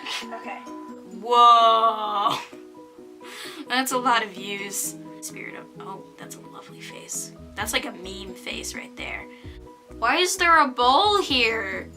Okay. Whoa! That's a lot of views. Spirit of, oh, that's a lovely face. That's like a meme face right there. Why is there a bowl here?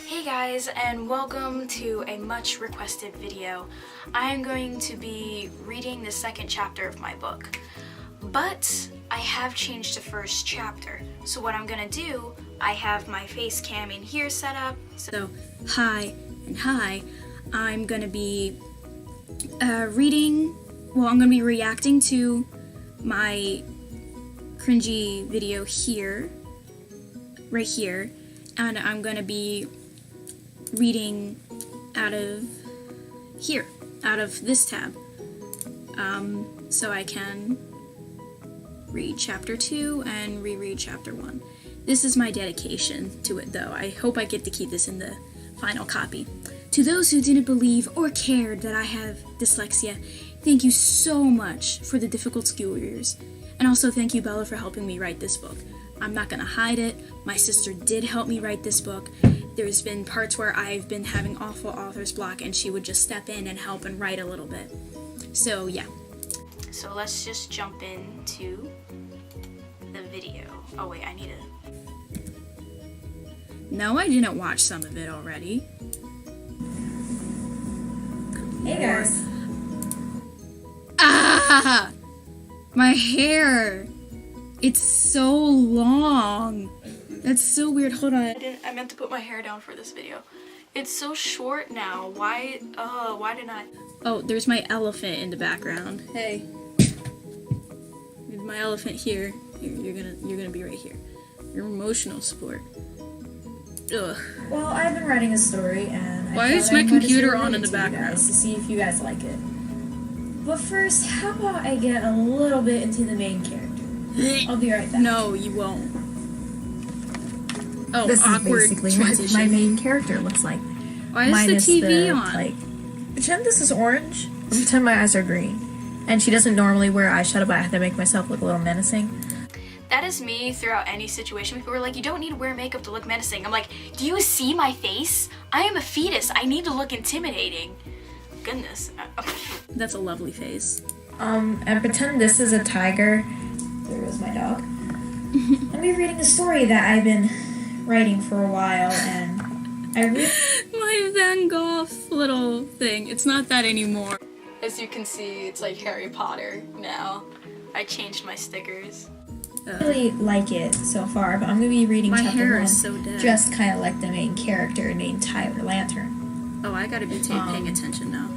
Hey guys, and welcome to a much requested video. I am going to be reading the second chapter of my book, but I have changed the first chapter. So what I'm gonna do, I have my face cam in here set up. So hi and hi, I'm gonna be I'm gonna be reacting to my cringy video here, right here, and I'm gonna be reading out of here, out of this tab, so I can read chapter 2 and reread chapter 1. This is my dedication to it, though. I hope I get to keep this in the final copy. To those who didn't believe or cared that I have dyslexia, thank you so much for the difficult school years. And also thank you, Bella, for helping me write this book. I'm not gonna hide it. My sister did help me write this book. There's been parts where I've been having awful author's block and she would just step in and help and write a little bit. So yeah. So let's just jump into the video. Oh wait, I need to... No, I didn't watch some of it already. Hey guys. Ah! My hair! It's so long. That's so weird. Hold on. I meant to put my hair down for this video. It's so short now. Why didn't I? Oh, there's my elephant in the background. Hey. There's my elephant here. Here, you're gonna be right here. Your emotional support. Ugh. Well, I've been writing a story and Why is my computer on in the background? To see if you guys like it. But first, how about I get a little bit into the main character? I'll be right back. No, you won't. Oh, this awkward is basically transition. what my main character looks like. Why is Minus the TV the, on? Like, pretend this is orange. Pretend my eyes are green. And she doesn't normally wear eyeshadow, but I have to make myself look a little menacing. That is me throughout any situation. People are like, you don't need to wear makeup to look menacing. I'm like, do you see my face? I am a fetus. I need to look intimidating. Goodness. That's a lovely face. And pretend this is a tiger. There goes my dog. I'll be reading a story that I've been writing for a while, and I really... My Van Gogh little thing. It's not that anymore. As you can see, it's like Harry Potter now. I changed my stickers. I really like it so far, but I'm going to be reading my chapter hair 1, is so dead. Just kind of like the main character named Tyler Lantern. Oh, I gotta be paying attention now.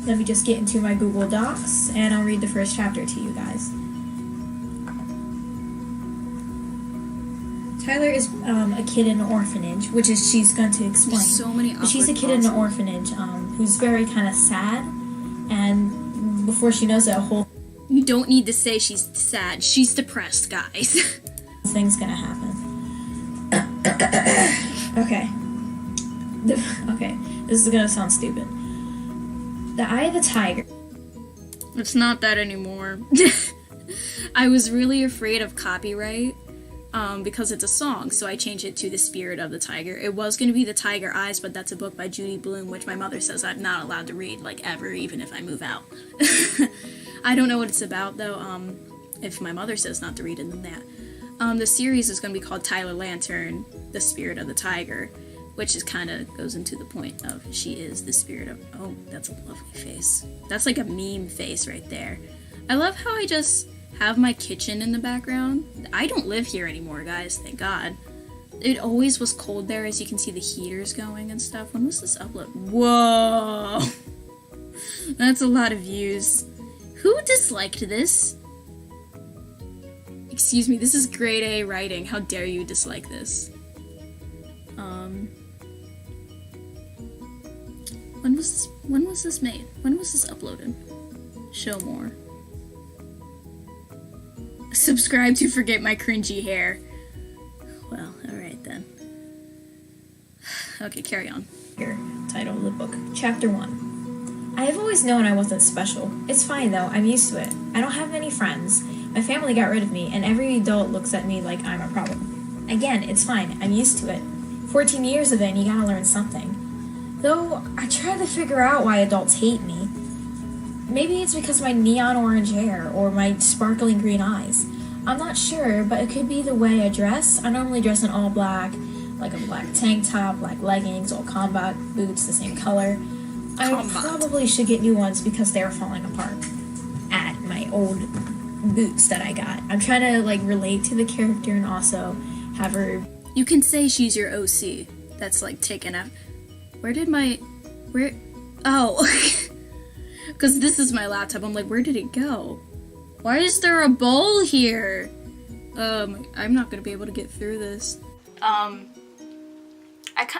Let me just get into my Google Docs, and I'll read the first chapter to you guys. Tyler is a kid in an orphanage, which is she's going to explain. There's so many but she's a kid in an orphanage who's very kind of sad, and before she knows it, a whole... You don't need to say she's sad. She's depressed, guys. thing's gonna happen. Okay. Okay, this is gonna sound stupid. The Eye of the Tiger. It's not that anymore. I was really afraid of copyright because it's a song, so I changed it to The Spirit of the Tiger. It was going to be The Tiger Eyes, but that's a book by Judy Blume, which my mother says I'm not allowed to read, like, ever, even if I move out. I don't know what it's about, though. If my mother says not to read it, then that. The series is going to be called Tyler Lantern, The Spirit of the Tiger, which is kind of goes into the point of she is the spirit of... Oh, that's a lovely face. That's like a meme face right there. I love how I just have my kitchen in the background. I don't live here anymore, guys, thank God. It always was cold there, as you can see the heaters going and stuff. When was this upload? Whoa! That's a lot of views. Who disliked this? Excuse me, this is grade A writing. How dare you dislike this? When was this made? When was this uploaded? Show more. Subscribe to forget my cringy hair. Well, alright then. Okay, carry on. Here, title of the book, Chapter 1. I have always known I wasn't special. It's fine though, I'm used to it. I don't have many friends. My family got rid of me, and every adult looks at me like I'm a problem. Again, it's fine, I'm used to it. 14 years of it, and you gotta learn something. Though, I try to figure out why adults hate me. Maybe it's because of my neon orange hair, or my sparkling green eyes. I'm not sure, but it could be the way I dress. I normally dress in all black, like a black tank top, black leggings, all combat boots, the same color. I probably should get new ones because they are falling apart at my old boots that I got. I'm trying to like relate to the character and also have her. You can say she's your OC. That's like taken out. Oh, because this is my laptop. I'm like, where did it go? Why is there a bowl here? I'm not gonna be able to get through this.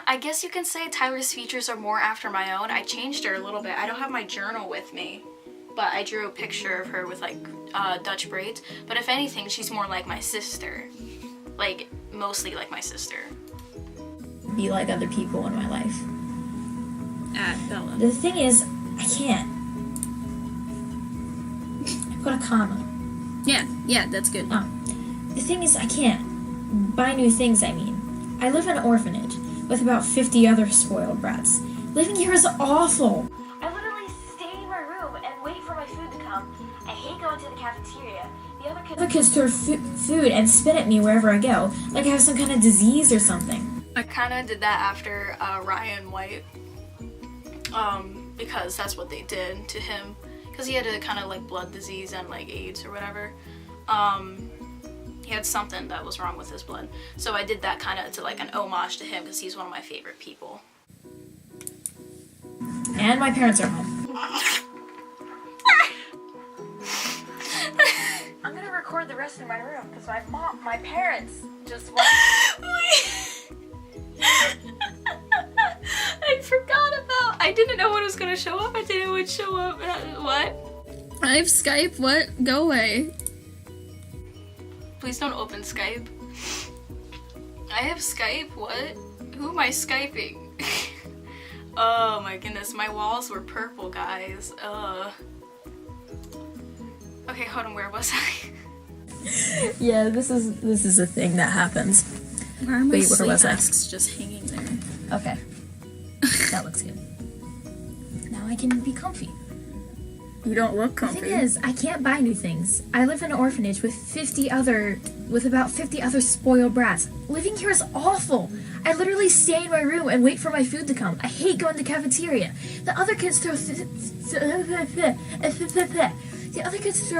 I guess you can say Tyler's features are more after my own. I changed her a little bit. I don't have my journal with me, but I drew a picture of her with like Dutch braids. But if anything, she's more like my sister. Like, mostly like my sister. Be like other people in my life. Bella. The thing is, I can't. I put a comma. Yeah, that's good. The thing is, I can't buy new things, I mean. I live in an orphanage with about 50 other spoiled brats. Living here is awful. I literally stay in my room and wait for my food to come. I hate going to the cafeteria. The other kids throw food and spit at me wherever I go, like I have some kind of disease or something. I kind of did that after Ryan White, because that's what they did to him, because he had a kind of like blood disease and like AIDS or whatever. He had something that was wrong with his blood. So I did that kind of to like an homage to him because he's one of my favorite people. And my parents are home. I'm gonna record the rest in my room because my parents just want. I forgot about. I didn't know when it was gonna show up. I didn't know it would show up. What? I have Skype. What? Go away. Please don't open Skype. I have Skype? What? Who am I Skyping? Oh my goodness, my walls were purple, guys. Okay, hold on, where was I? Yeah, this is a thing that happens. Where are my Wait, sleep where was I? masks just hanging there? Okay. That looks good. Now I can be comfy. You don't look The comfy. thing is, I can't buy new things. I live in an orphanage with about 50 other spoiled brats. Living here is awful. I literally stay in my room and wait for my food to come. I hate going to the cafeteria. The other kids throw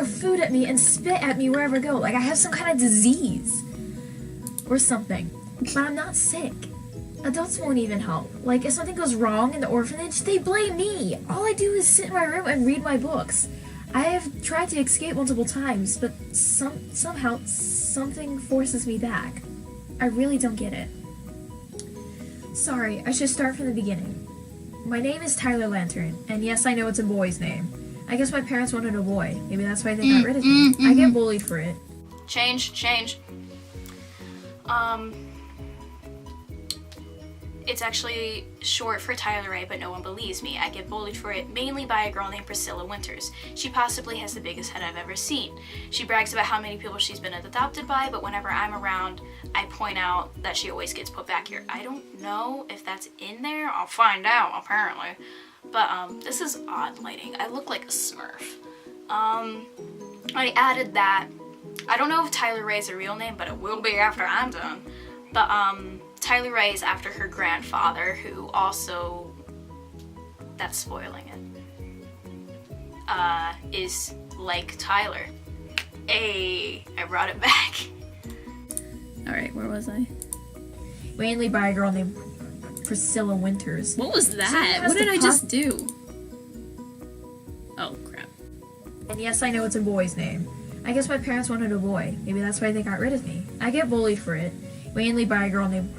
food at me and spit at me wherever I go, like I have some kind of disease or something. But I'm not sick. Adults won't even help. Like, if something goes wrong in the orphanage, they blame me. All I do is sit in my room and read my books. I have tried to escape multiple times, but somehow something forces me back. I really don't get it. Sorry, I should start from the beginning. My name is Tyler Lantern, and yes, I know it's a boy's name. I guess my parents wanted a boy. Maybe that's why they got rid of me. I get bullied for it. Change. It's actually short for Tyler Ray, but no one believes me. I get bullied for it mainly by a girl named Priscilla Winters. She possibly has the biggest head I've ever seen. She brags about how many people she's been adopted by, but whenever I'm around, I point out that she always gets put back here. I don't know if that's in there. I'll find out, apparently. But this is odd lighting. I look like a Smurf. I added that. I don't know if Tyler Ray's a real name, but it will be after I'm done. But Tyler Ray is after her grandfather, who also, that's spoiling it, is like Tyler. Hey, I brought it back. Alright, where was I? Mainly by a girl named Priscilla Winters. What was that? What did I just do? Oh, crap. And yes, I know it's a boy's name. I guess my parents wanted a boy. Maybe that's why they got rid of me. I get bullied for it. Mainly by a girl named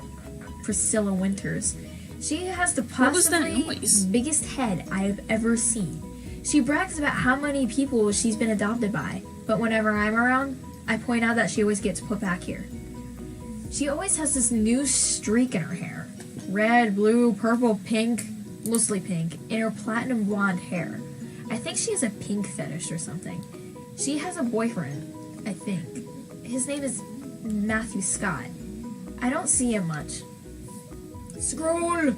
Priscilla Winters. She has the possibly biggest head I have ever seen. She brags about how many people she's been adopted by, but whenever I'm around, I point out that she always gets put back here. She always has this new streak in her hair. red, blue, purple, pink, mostly pink, in her platinum blonde hair. I think she has a pink fetish or something. She has a boyfriend, I think. His name is Matthew Scott. I don't see him much. Scroll!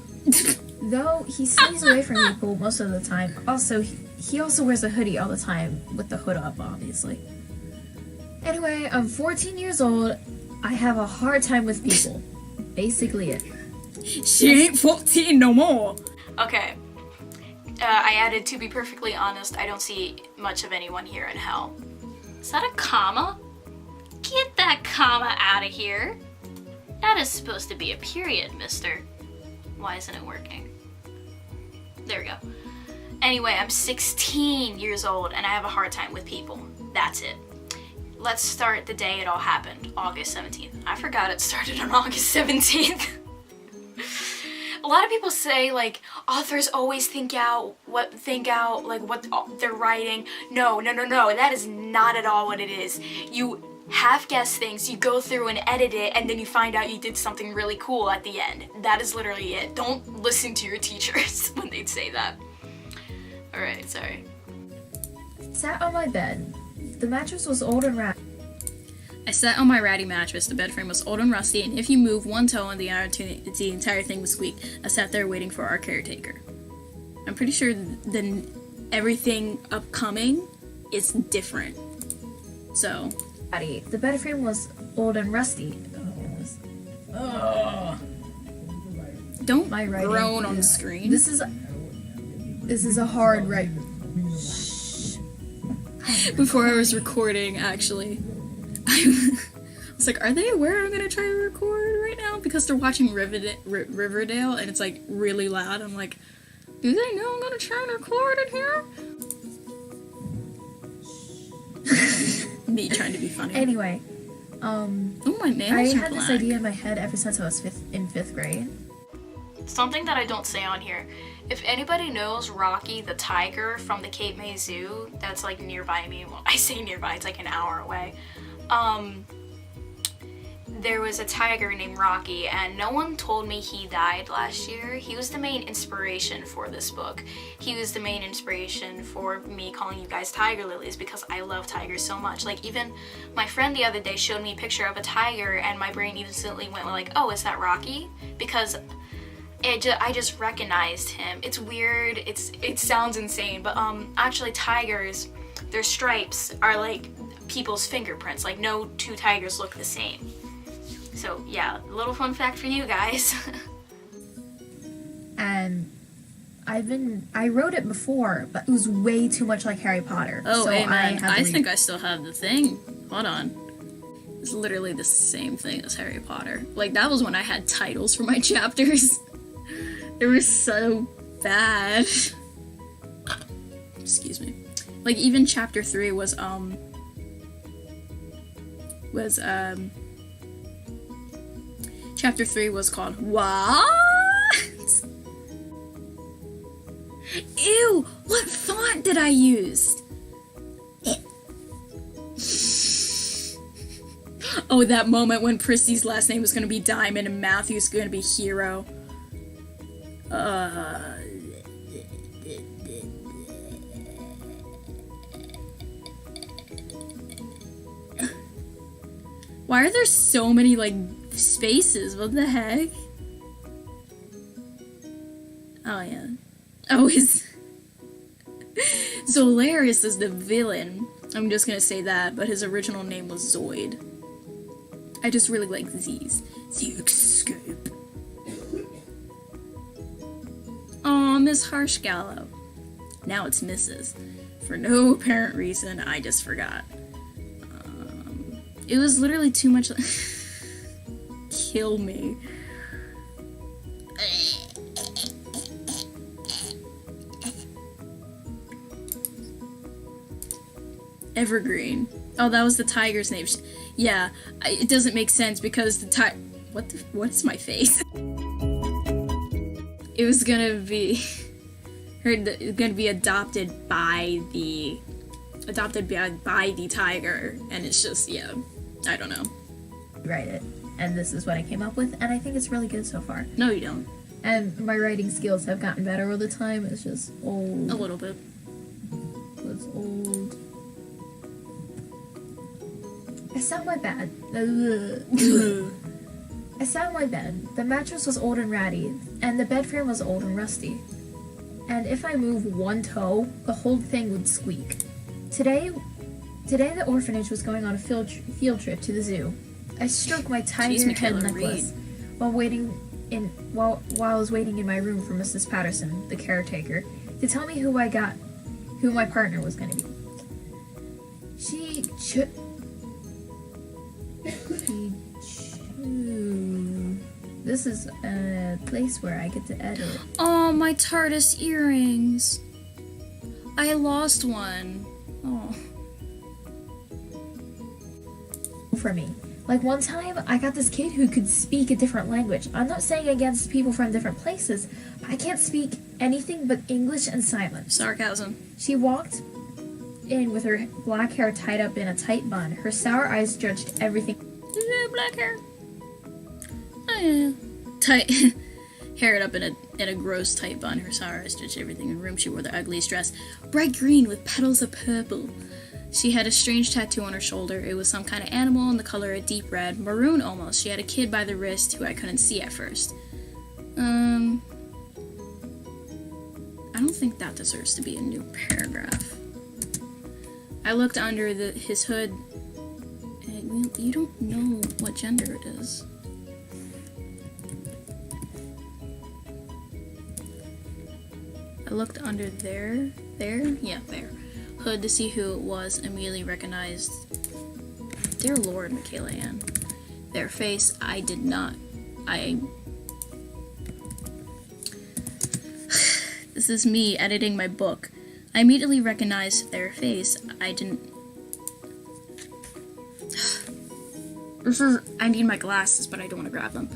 Though he stays away from people most of the time. Also, he also wears a hoodie all the time with the hood up, obviously. Anyway, I'm 14 years old. I have a hard time with people. Basically it. She ain't 14 no more. Okay. I added, to be perfectly honest, I don't see much of anyone here in hell. Is that a comma? Get that comma out of here. That is supposed to be a period, mister. Why isn't it working? There we go. Anyway, I'm 16 years old and I have a hard time with people. That's it. Let's start the day it all happened, August 17th. I forgot it started on August 17th. A lot of people say, like, authors always think out what they're writing. No, that is not at all what it is. You half-guess things, you go through and edit it, and then you find out you did something really cool at the end. That is literally it. Don't listen to your teachers when they say that. Alright, sorry. Sat on my bed. The mattress was old and ratty. I sat on my ratty mattress. The bed frame was old and rusty, and if you move one toe on the entire thing would squeak. I sat there waiting for our caretaker. I'm pretty sure everything upcoming is different. So... The bed frame was old and rusty. Don't My writing. groan on the screen. This is a hard write. Before I was recording, actually, I was like, are they aware I'm gonna try to record right now? Because they're watching Riverdale, and it's like really loud. I'm like, do they know I'm gonna try and record in here? Me trying to be funny. Anyway, oh, my nails I are had black. this idea in my head ever since I was in fifth grade. Something that I don't say on here. If anybody knows Rocky the tiger from the Cape May Zoo, that's like nearby me. Well, I say nearby, it's like an hour away. There was a tiger named Rocky, and no one told me he died last year. He was the main inspiration for this book. He was the main inspiration for me calling you guys tiger lilies, because I love tigers so much. Like, even my friend the other day showed me a picture of a tiger, and my brain instantly went like, oh, is that Rocky? Because I just recognized him. It's weird, it sounds insane, but actually tigers, their stripes are like people's fingerprints. Like, no two tigers look the same. So yeah, a little fun fact for you guys. And I wrote it before, but it was way too much like Harry Potter. Oh, so amen. I think I still have the thing. Hold on. It's literally the same thing as Harry Potter. Like, that was when I had titles for my chapters. It was so bad. Excuse me. Like, even chapter 3 was chapter 3 was called What? Ew! What font did I use? Oh, that moment when Pristy's last name was gonna be Diamond and Matthew's gonna be Hero. Why are there so many, like, spaces? What the heck? Oh, yeah. Oh, Zolaris is the villain. I'm just gonna say that, but his original name was Zoid. I just really like Z's. The Escape. Aw, Miss Harshgallow. Now it's Mrs. For no apparent reason, I just forgot. It was literally too much. Kill me. Evergreen. Oh, that was the tiger's name. Yeah, it doesn't make sense because the what's my face? It was gonna be gonna be adopted by the tiger, and it's just, yeah, I don't know. write it, and this is what I came up with, and I think it's really good so far. No, you don't. And my writing skills have gotten better all the time. It's just old. A little bit. It's old. I sat on my bed. I sat on my bed. The mattress was old and ratty, and the bed frame was old and rusty. And if I moved one toe, the whole thing would squeak. Today the orphanage was going on a field trip to the zoo. I stroked my tiger head necklace while I was waiting in my room for Mrs. Patterson, the caretaker, to tell me who my partner was going to be. This is a place where I get to edit. Oh, my TARDIS earrings. I lost one. Oh. For me. Like one time, I got this kid who could speak a different language. I'm not saying against people from different places, but I can't speak anything but English and silence. Sarcasm. She walked in with her black hair tied up in a tight bun. Her sour eyes judged everything. Black hair. Oh, yeah. Tight. Hair up in a gross tight bun. Her sour eyes judged everything in the room. She wore the ugliest dress. Bright green with petals of purple. She had a strange tattoo on her shoulder. It was some kind of animal in the color of deep red, maroon almost. She had a kid by the wrist who I couldn't see at first. I don't think that deserves to be a new paragraph. I looked under his hood. And you don't know what gender it is. I looked under there, hood to see who it was, immediately recognized, dear Lord, Michaela Ann. Their face, I did not, this is me editing my book. I immediately recognized their face, I need my glasses, but I don't want to grab them.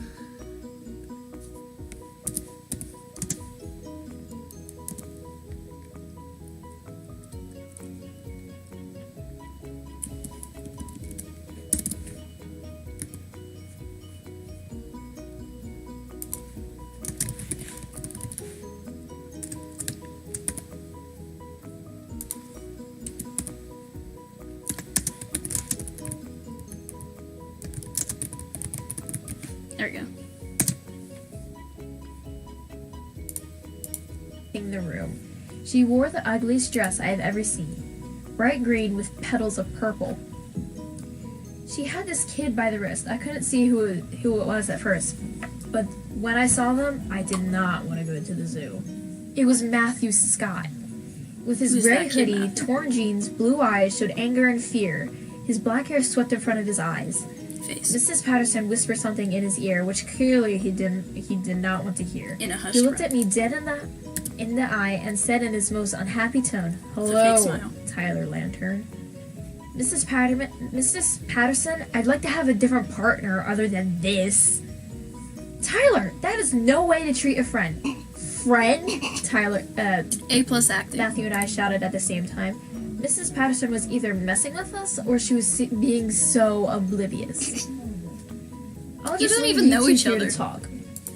There we go. In the room. She wore the ugliest dress I have ever seen. Bright green with petals of purple. She had this kid by the wrist. I couldn't see who it was at first, but when I saw them, I did not want to go to the zoo. It was Matthew Scott. With his gray hoodie, torn jeans, blue eyes showed anger and fear. His black hair swept in front of his eyes. Face. Mrs. Patterson whispered something in his ear, which clearly he did not want to hear. In a hush. He looked at me dead in the eye and said in his most unhappy tone, "Hello, Tyler Lantern." Mrs. Patterson, I'd like to have a different partner other than this. Tyler, that is no way to treat a friend. Friend? Tyler, A+ acting. Matthew and I shouted at the same time. Mrs. Patterson was either messing with us or she was being so oblivious. You don't even know each other. To talk.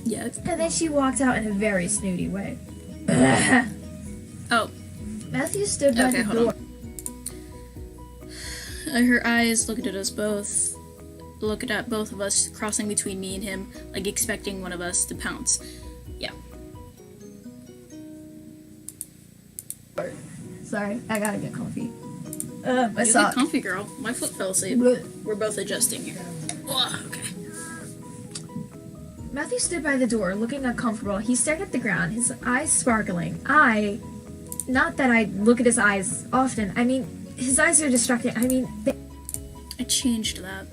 Yes. And then she walked out in a very snooty way. Oh. Matthew stood by the door. Her eyes looked at us both. Looked at both of us, crossing between me and him, like expecting one of us to pounce. Yeah. Sorry, I gotta get comfy. You get comfy, girl. My foot fell asleep. We're both adjusting here. Ugh, okay. Matthew stood by the door, looking uncomfortable. He stared at the ground, his eyes sparkling. Not that I look at his eyes often. I mean, his eyes are distracting. I mean, I changed that.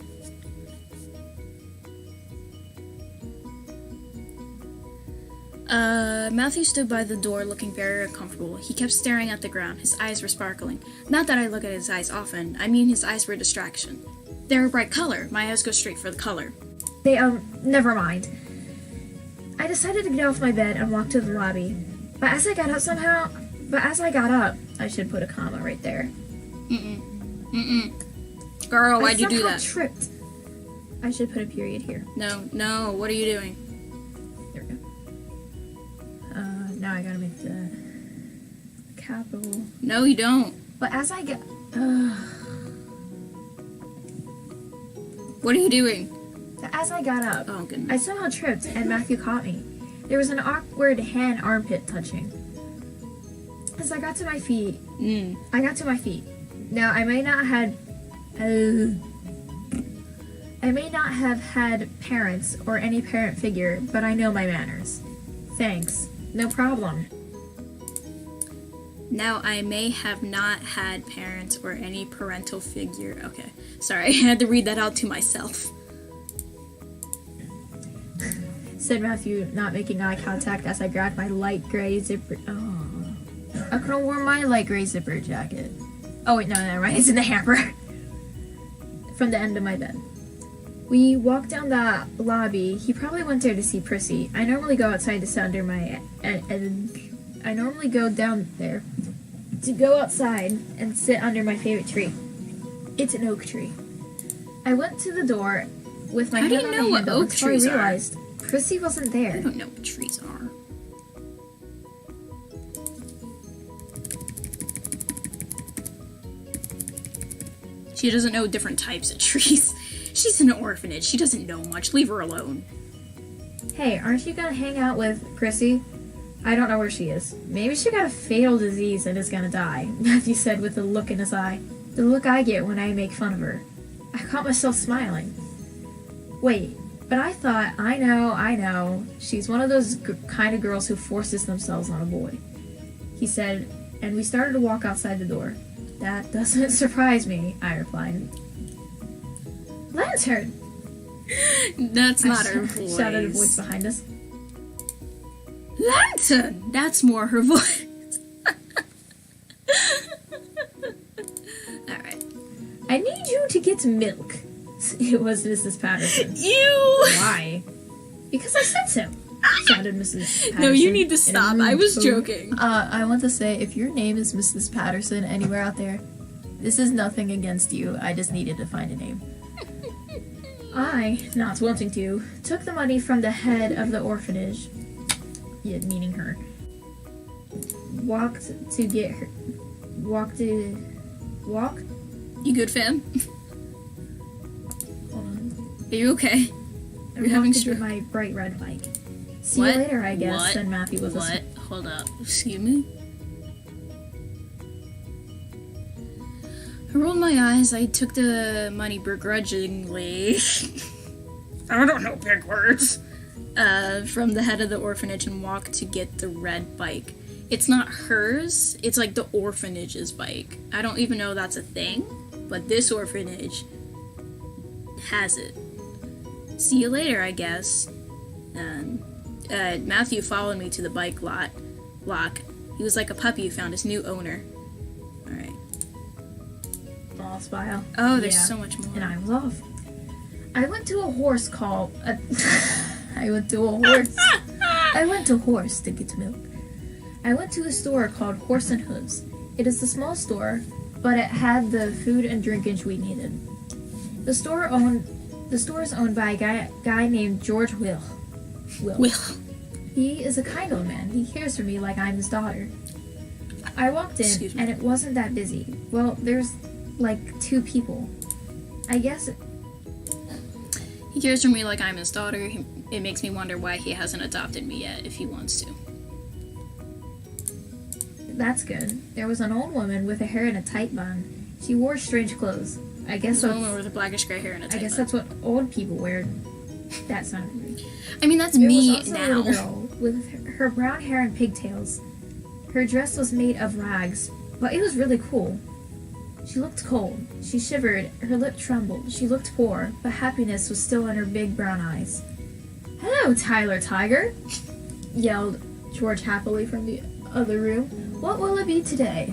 Matthew stood by the door looking very uncomfortable. He kept staring at the ground. His eyes were sparkling. Not that I look at his eyes often. I mean, his eyes were a distraction. They were a bright color. My eyes go straight for the color. Never mind. I decided to get off my bed and walk to the lobby. But as I got up, I should put a comma right there. Girl, why'd you do that? I tripped. I should put a period here. No, what are you doing? There we go. now I gotta make the capital. No, you don't. But as I get... What are you doing? As I got up, Oh, goodness. I somehow tripped and Matthew caught me. There was an awkward hand armpit touching. As I got to my feet, Now, I may not have had parents or any parent figure, but I know my manners. Thanks. No problem. Now, I may have not had parents or any parental figure. Okay. Sorry, I had to read that out to myself. Said Matthew, not making eye contact as I grabbed my light gray zipper. Oh. I could have worn my light gray zipper jacket. Oh, wait, no, never mind. It's in the hamper. From the end of my bed. We walked down the lobby. He probably went there to see Prissy. I normally go outside to sit under my... I normally go down there to go outside and sit under my favorite tree. It's an oak tree. I went to the door with my How do hand you on know the what handle oak until I trees are? realized Prissy wasn't I there. don't know what trees are. She doesn't know different types of trees. She's in an orphanage. She doesn't know much. Leave her alone. Hey, aren't you gonna hang out with Prissy? I don't know where she is. Maybe she got a fatal disease and is gonna die, Matthew said with a look in his eye. The look I get when I make fun of her. I caught myself smiling. Wait, but I thought, I know. She's one of those kind of girls who forces themselves on a boy. He said, and we started to walk outside the door. That doesn't surprise me, I replied. Lantern! That's not her voice. Shouted a voice behind us. Lantern! That's more her voice. Alright. I need you to get milk. It was Mrs. Patterson. Ew! Why? Because I said so, shouted Mrs. Patterson. No, you need to in a stop. rude I was tone. joking. I want to say, if your name is Mrs. Patterson anywhere out there, this is nothing against you. I just needed to find a name. I, not wanting to, took the money from the head of the orphanage, yeah, meaning her, walked? You good, fam? Hold on. Are you okay? Are you having Walked to stress? get my bright red bike. See What? you later, I guess, What? said Matthew with What? a Hold up. Excuse me? I rolled my eyes. I took the money begrudgingly. I don't know big words. From the head of the orphanage and walked to get the red bike. It's not hers. It's like the orphanage's bike. I don't even know that's a thing, but this orphanage has it. See you later, I guess. Matthew followed me to the bike lock. He was like a puppy who found his new owner. Alright. boss file. Oh, there's Yeah. so much more. And I was off. I went to a horse call. I went to a horse. I went to horse to get milk. I went to a store called Horse and Hooves. It is a small store, but it had the food and drinkage we needed. The store is owned by a guy named George Will. He is a kind old man. He cares for me like I'm his daughter. I walked in, Excuse me. and it wasn't that busy. Well, there's like 2 people. I guess He cares for me like I'm his daughter. It makes me wonder why he hasn't adopted me yet, if he wants to. that's good. There was an old woman with her hair in a tight bun. She wore strange clothes. I guess The that's, woman with the blackish gray hair and a I tight guess bun. that's what old people wear. That sounded weird. I mean, that's There me was also a now. little girl with her brown hair and pigtails. Her dress was made of rags, but it was really cool. She looked cold. She shivered. Her lip trembled. She looked poor, but happiness was still in her big brown eyes. "Hello, Tyler Tiger!" yelled George happily from the other room. "What will it be today?"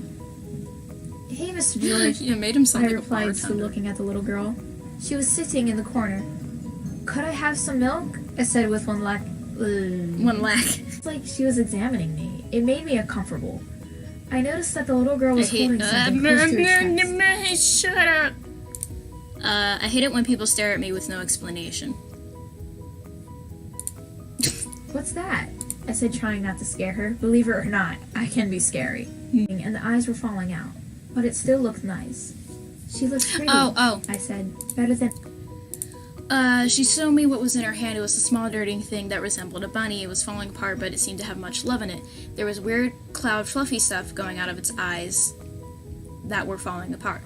"Hey, Mr. George," You made him sound I like a replied, still bartender. looking at the little girl. She was sitting in the corner. "Could I have some milk?" I said with one lack. One lack. It's like she was examining me. It made me uncomfortable. I noticed that the little girl was holding something close to her chest. Shut up. I hate it when people stare at me with no explanation. "What's that?" I said, trying not to scare her. Believe it or not, I can be scary. And the eyes were falling out, but it still looked nice. She looks pretty, I said. Better than... She showed me what was in her hand. It was a small dirty thing that resembled a bunny. It was falling apart, but it seemed to have much love in it. There was weird cloud fluffy stuff going out of its eyes that were falling apart,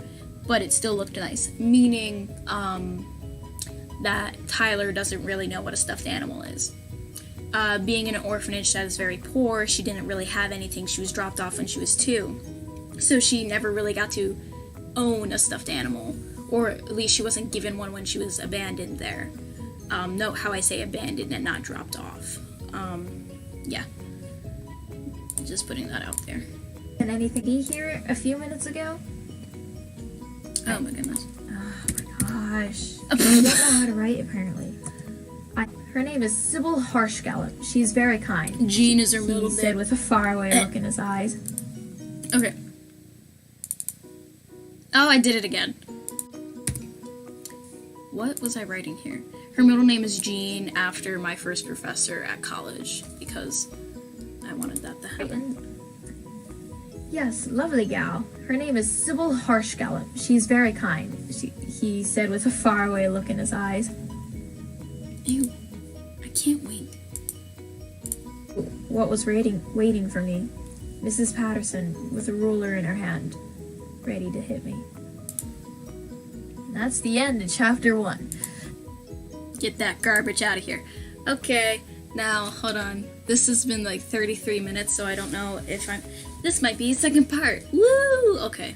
but it still looked nice, meaning that Tyler doesn't really know what a stuffed animal is. Being in an orphanage that is very poor, she didn't really have anything. She was dropped off when she was 2, so she never really got to own a stuffed animal, or at least she wasn't given one when she was abandoned there. Note how I say abandoned and not dropped off. Yeah. Just putting that out there. And anything be here a few minutes ago? Oh my goodness. Oh my gosh. I don't know how to write, apparently. Her name is Sybil Harshgallop. She's very kind. Jean is her middle He said name. with a faraway look in his eyes. Okay. Oh, I did it again. What was I writing here? Her middle name is Jean, after my first professor at college, because I wanted that to happen. Yes, lovely gal. Her name is Sybil Harshgallop. She's very kind. He said with a faraway look in his eyes. Ew. I can't wait. What was waiting for me? Mrs. Patterson, with a ruler in her hand, ready to hit me. And that's the end of chapter 1. Get that garbage out of here. Okay, now, hold on. This has been like 33 minutes, so I don't know if this might be a second part. Woo! Okay.